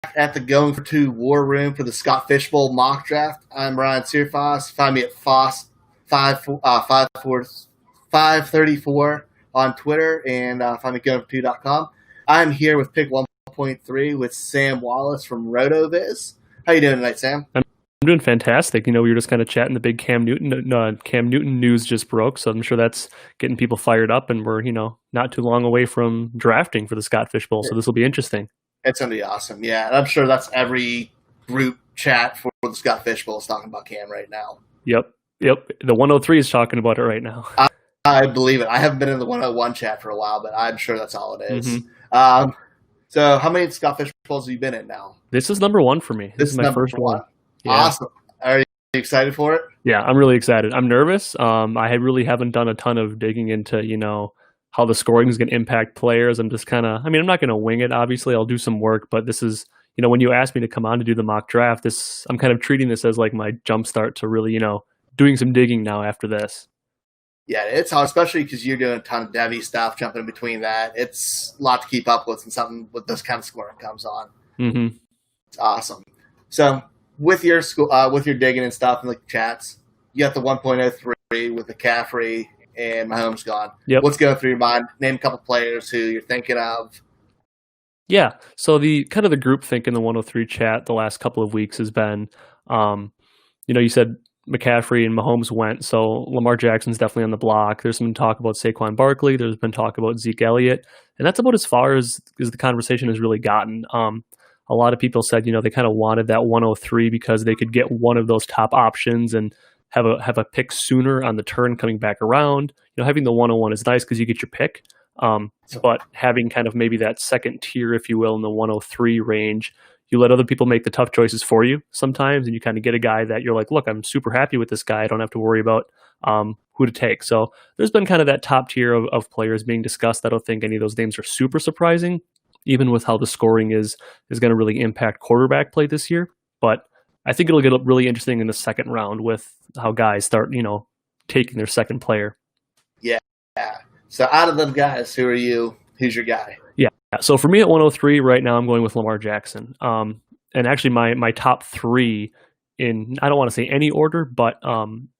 at the Going for Two War Room for the Scott Fishbowl mock draft. I'm Ryan Searfoss. Find me at Foss534 on Twitter and find me at going2.com. I'm here with pick 1.3 with SamWallace from Rotoviz. How you doing tonight, Sam? I'm doing fantastic. We were just kind of chatting. The big Cam Newton news just broke, so I'm sure that's getting people fired up, and we're not too long away from drafting for the Scott Fishbowl, so this will be interesting. It's going to be awesome, yeah. And I'm sure that's every group chat for the Scott Fishbowl is talking about Cam right now. Yep. The 103 is talking about it right now. I believe it. I haven't been in the 101 chat for a while, but I'm sure that's all it is. Mm-hmm. So how many Scott Fishbowls have you been in now? This is number one for me. This is my first one. Yeah. Awesome. Are you excited for it? Yeah, I'm really excited. I'm nervous. I really haven't done a ton of digging into, how the scoring is going to impact players. I'm just kind of, I'm not going to wing it. Obviously, I'll do some work, but this is, when you asked me to come on to do the mock draft, I'm kind of treating this as like my jump start to really, doing some digging now after this. Yeah, it's hard, especially because you're doing a ton of Devi stuff, jumping in between that. It's a lot to keep up with, and something with this kind of scoring comes on. Mm-hmm. It's awesome. So with your digging and stuff in the chats, you got the 1.03 with McCaffrey and Mahomes gone. Yep. What's going through your mind? Name a couple players who you're thinking of. Yeah. So the kind of the group think in the 103 chat the last couple of weeks has been, you said McCaffrey and Mahomes went, so Lamar Jackson's definitely on the block. There's some talk about Saquon Barkley. There's been talk about Zeke Elliott, and that's about as far as the conversation has really gotten. A lot of people said, they kind of wanted that 103 because they could get one of those top options and have a pick sooner on the turn coming back around. Having the 101 is nice because you get your pick, but having kind of maybe that second tier, if you will, in the 103 range, you let other people make the tough choices for you sometimes, and you kind of get a guy that you're like, look, I'm super happy with this guy. I don't have to worry about who to take. So there's been kind of that top tier of players being discussed. I don't think any of those names are super surprising, even with how the scoring is going to really impact quarterback play this year. But I think it'll get really interesting in the second round with how guys start, taking their second player. Yeah. So out of them guys, who are you? Who's your guy? Yeah. So for me at 103 right now, I'm going with Lamar Jackson. And actually my top three in, I don't want to say any order, but I'm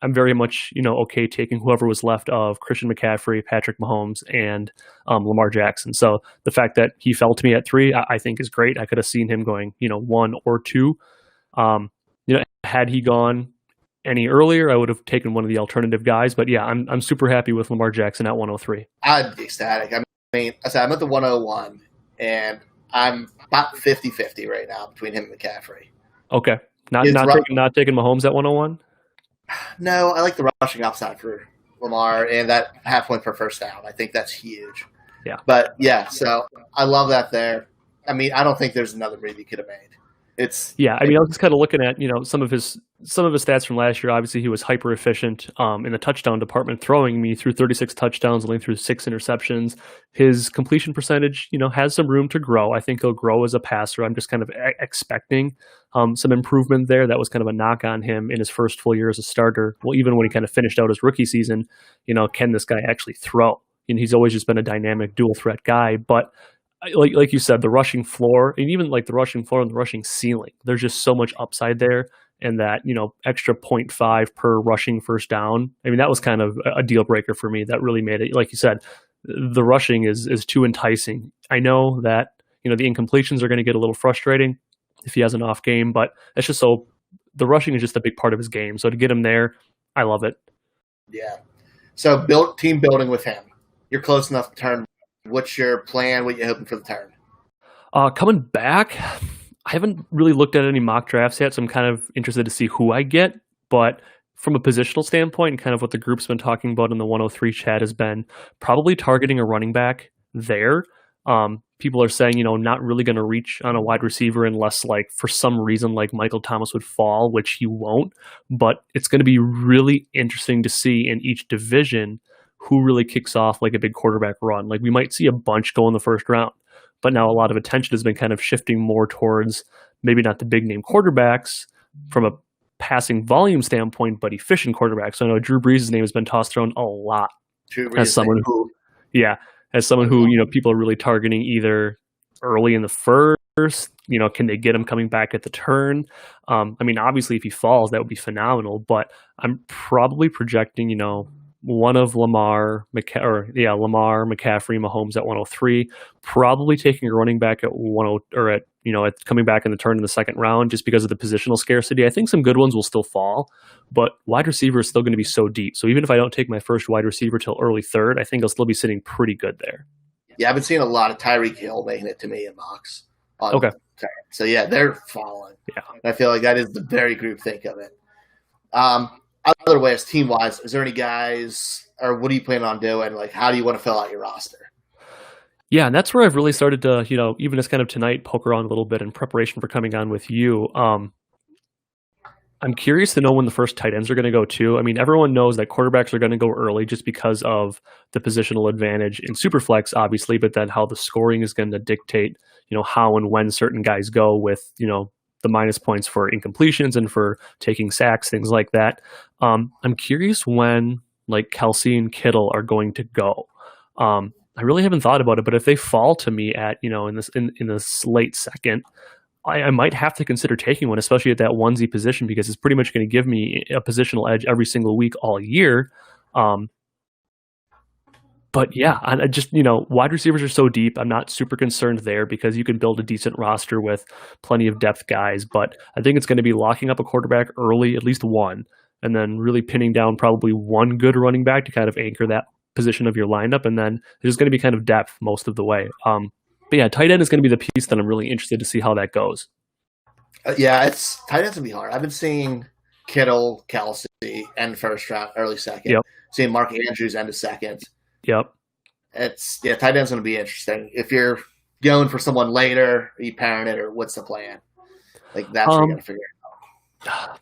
very much, okay taking whoever was left of Christian McCaffrey, Patrick Mahomes, and Lamar Jackson. So the fact that he fell to me at 3, I think is great. I could have seen him going, 1 or 2. Had he gone any earlier, I would have taken one of the alternative guys. But yeah, I'm super happy with Lamar Jackson at 103. I'd be ecstatic. I'm at the 101, and I'm about 50-50 right now between him and McCaffrey. Okay. Not taking Mahomes at 101? No, I like the rushing upside for Lamar and that half point per first down. I think that's huge. Yeah. But, yeah, so I love that there. I don't think there's another move he could have made. I was just kind of looking at, some of his stats from last year. Obviously, he was hyper efficient in the touchdown department, throwing me through 36 touchdowns, only through 6 interceptions. His completion percentage, has some room to grow. I think he'll grow as a passer. I'm just kind of expecting some improvement there. That was kind of a knock on him in his first full year as a starter. Well, even when he kind of finished out his rookie season, can this guy actually throw? And he's always just been a dynamic dual threat guy, but like you said, the rushing floor, and even like the rushing floor and the rushing ceiling, there's just so much upside there. And that, extra 0.5 per rushing first down, that was kind of a deal breaker for me. That really made it, like you said, the rushing is too enticing. I know that, the incompletions are going to get a little frustrating if he has an off game, but it's just so the rushing is just a big part of his game. So to get him there, I love it. Yeah. So team building with him. You're close enough to turn. What's your plan? What are you hoping for the turn? Coming back, I haven't really looked at any mock drafts yet, so I'm kind of interested to see who I get. But from a positional standpoint, and kind of what the group's been talking about in the 103 chat has been probably targeting a running back there. People are saying, not really going to reach on a wide receiver unless, like, for some reason, like Michael Thomas would fall, which he won't. But it's going to be really interesting to see in each division who really kicks off like a big quarterback run. Like we might see a bunch go in the first round, but now a lot of attention has been kind of shifting more towards maybe not the big name quarterbacks from a passing volume standpoint, but efficient quarterbacks. So I know Drew Brees' name has been tossed around a lot as someone who, people are really targeting either early in the first, can they get him coming back at the turn? I mean, obviously, if he falls, that would be phenomenal. But I'm probably projecting, one of Lamar, McCaffrey, Mahomes at 103. Probably taking a running back at 10 or at coming back in the turn in the second round, just because of the positional scarcity. I think some good ones will still fall, but wide receiver is still going to be so deep. So even if I don't take my first wide receiver till early third, I think I'll still be sitting pretty good there. Yeah, I've been seeing a lot of Tyreek Hill making it to me in mocks. Okay. So yeah, they're falling. Yeah. I feel like that is the very group think of it. Other ways, team wise, is there any guys, or what do you plan on doing? Like, how do you want to fill out your roster? Yeah, and that's where I've really started to, even as kind of tonight, poke around a little bit in preparation for coming on with you. I'm curious to know when the first tight ends are going to go too. I mean, everyone knows that quarterbacks are going to go early just because of the positional advantage in Superflex, obviously, but then how the scoring is going to dictate, how and when certain guys go with, the minus points for incompletions and for taking sacks, things like that. I'm curious when like Kelsey and Kittle are going to go. I really haven't thought about it, but if they fall to me at, in this late second, I might have to consider taking one, especially at that onesie position, because it's pretty much going to give me a positional edge every single week all year. But yeah, I just, wide receivers are so deep. I'm not super concerned there because you can build a decent roster with plenty of depth guys. But I think it's going to be locking up a quarterback early, at least one, and then really pinning down probably one good running back to kind of anchor that position of your lineup. And then there's going to be kind of depth most of the way. But yeah, tight end is going to be the piece that I'm really interested to see how that goes. Yeah, tight end's going to be hard. I've been seeing Kittle, Kelsey, end first round, early second. Yep. Seeing Mark Andrews end of second. Yep. Tight end's going to be interesting. If you're going for someone later, are you pairing it, or what's the plan? Like, that's what you got to figure out.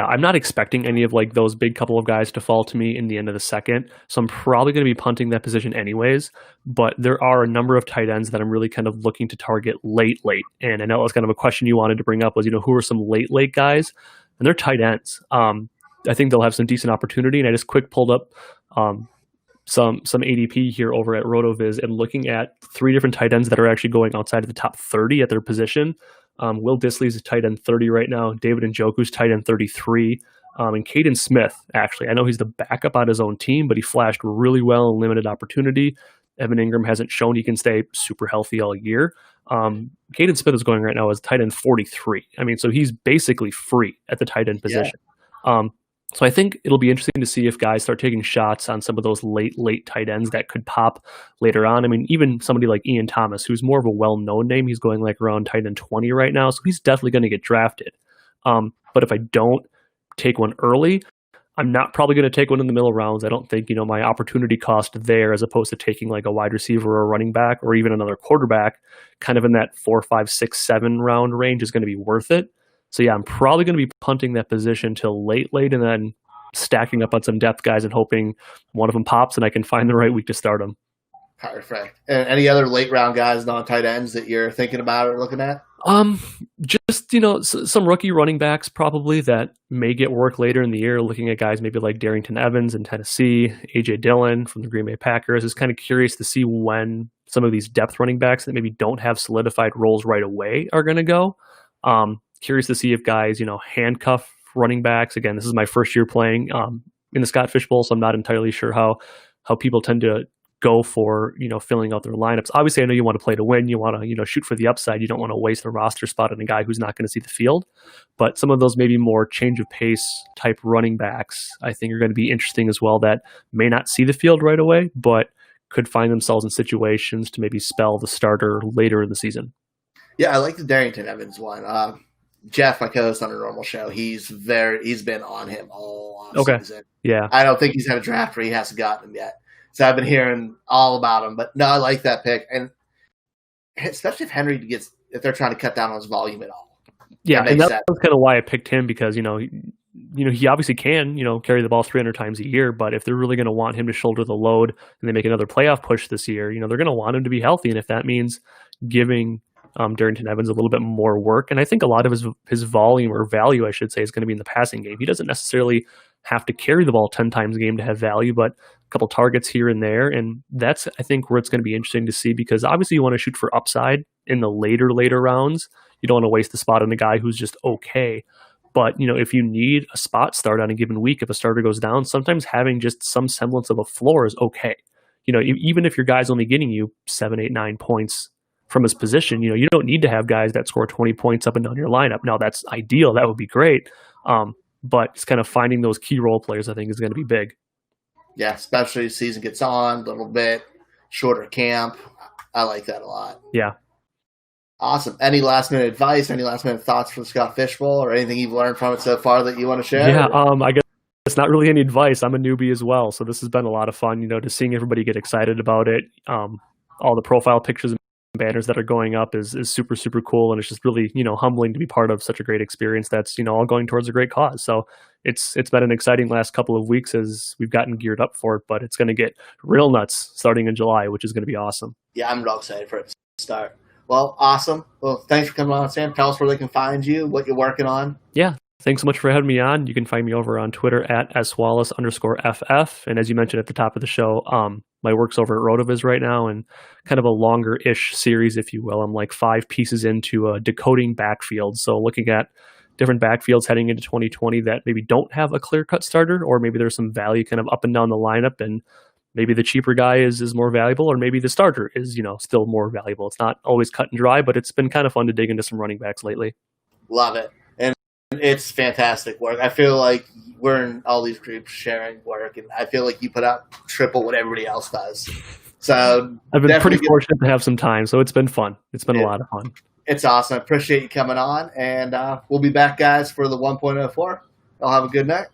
I'm not expecting any of like those big couple of guys to fall to me in the end of the second. So I'm probably going to be punting that position anyways. But there are a number of tight ends that I'm really kind of looking to target late. And I know it was kind of a question you wanted to bring up was, who are some late guys? And they're tight ends. I think they'll have some decent opportunity. And I just quick pulled up some ADP here over at Rotoviz and looking at 3 different tight ends that are actually going outside of the top 30 at their position. Will Dissly's tight end 30 right now. David Njoku's tight end 33. And Caden Smith, actually. I know he's the backup on his own team, but he flashed really well in limited opportunity. Evan Ingram hasn't shown he can stay super healthy all year. Caden Smith is going right now as tight end 43. I mean, so he's basically free at the tight end position. Yeah. So I think it'll be interesting to see if guys start taking shots on some of those late tight ends that could pop later on. I mean, even somebody like Ian Thomas, who's more of a well-known name, he's going like around tight end 20 right now, so he's definitely going to get drafted. But if I don't take one early, I'm not probably going to take one in the middle rounds. I don't think, my opportunity cost there as opposed to taking like a wide receiver or a running back or even another quarterback kind of in that 4, 5, 6, 7 round range is going to be worth it. So yeah, I'm probably going to be punting that position till late, and then stacking up on some depth guys and hoping one of them pops and I can find the right week to start them. Perfect. And any other late round guys, non-tight ends that you're thinking about or looking at? Just, some rookie running backs probably that may get work later in the year, looking at guys maybe like Darrington Evans in Tennessee, A.J. Dillon from the Green Bay Packers. Is kind of curious to see when some of these depth running backs that maybe don't have solidified roles right away are going to go. Curious to see if guys, handcuff running backs. Again, this is my first year playing in the Scott Fish Bowl, so I'm not entirely sure how people tend to go for, filling out their lineups. Obviously, I know you want to play to win. You want to, shoot for the upside. You don't want to waste a roster spot on a guy who's not going to see the field. But some of those maybe more change of pace type running backs, I think are going to be interesting as well that may not see the field right away, but could find themselves in situations to maybe spell the starter later in the season. Yeah, I like the Darrington Evans one. Jeff, my co-host on a normal show, he's been on him all offseason. Okay. Yeah. I don't think he's had a draft where he hasn't gotten him yet. So I've been hearing all about him. But no, I like that pick. And especially if they're trying to cut down on his volume at all. Yeah, and that's kind of why I picked him because, he obviously can, carry the ball 300 times a year, but if they're really going to want him to shoulder the load and they make another playoff push this year, they're going to want him to be healthy. And if that means giving Darrington Evans a little bit more work. And I think a lot of his volume or value, I should say, is going to be in the passing game. He doesn't necessarily have to carry the ball 10 times a game to have value, but a couple targets here and there. And that's, I think, where it's going to be interesting to see, because obviously you want to shoot for upside in the later rounds. You don't want to waste the spot on a guy who's just okay. But, if you need a spot start on a given week, if a starter goes down, sometimes having just some semblance of a floor is okay. Even if your guy's only getting you 7, 8, 9 points from his position, you don't need to have guys that score 20 points up and down your lineup. Now, that's ideal. That would be great. But it's kind of finding those key role players, I think, is going to be big. Yeah, especially as season gets on, a little bit shorter camp. I like that a lot. Yeah. Awesome. Any last-minute advice, any last-minute thoughts from Scott Fishbowl, or anything you've learned from it so far that you want to share? Yeah, I guess it's not really any advice. I'm a newbie as well, so this has been a lot of fun, just seeing everybody get excited about it. All the profile pictures and banners that are going up is super, super cool, and it's just really, humbling to be part of such a great experience that's, all going towards a great cause. So it's been an exciting last couple of weeks as we've gotten geared up for it, but it's going to get real nuts starting in July, which is going to be awesome. Yeah, I'm real excited for it to start. Well, awesome. Well, thanks for coming on, Sam. Tell us where they can find you, what you're working on. Yeah. Thanks so much for having me on. You can find me over on Twitter at SWallace_FF. And as you mentioned at the top of the show, my work's over at Rotoviz right now, and kind of a longer-ish series, if you will. I'm like 5 pieces into decoding backfields. So looking at different backfields heading into 2020 that maybe don't have a clear-cut starter, or maybe there's some value kind of up and down the lineup, and maybe the cheaper guy is more valuable, or maybe the starter is, still more valuable. It's not always cut and dry, but it's been kind of fun to dig into some running backs lately. Love it. And it's fantastic work. I feel like we're in all these groups sharing work, and I feel like you put out triple what everybody else does. So I've been pretty fortunate to have some time, so it's been fun. It's been a lot of fun. It's awesome. I appreciate you coming on, and we'll be back, guys, for the 1.04. Y'all have a good night.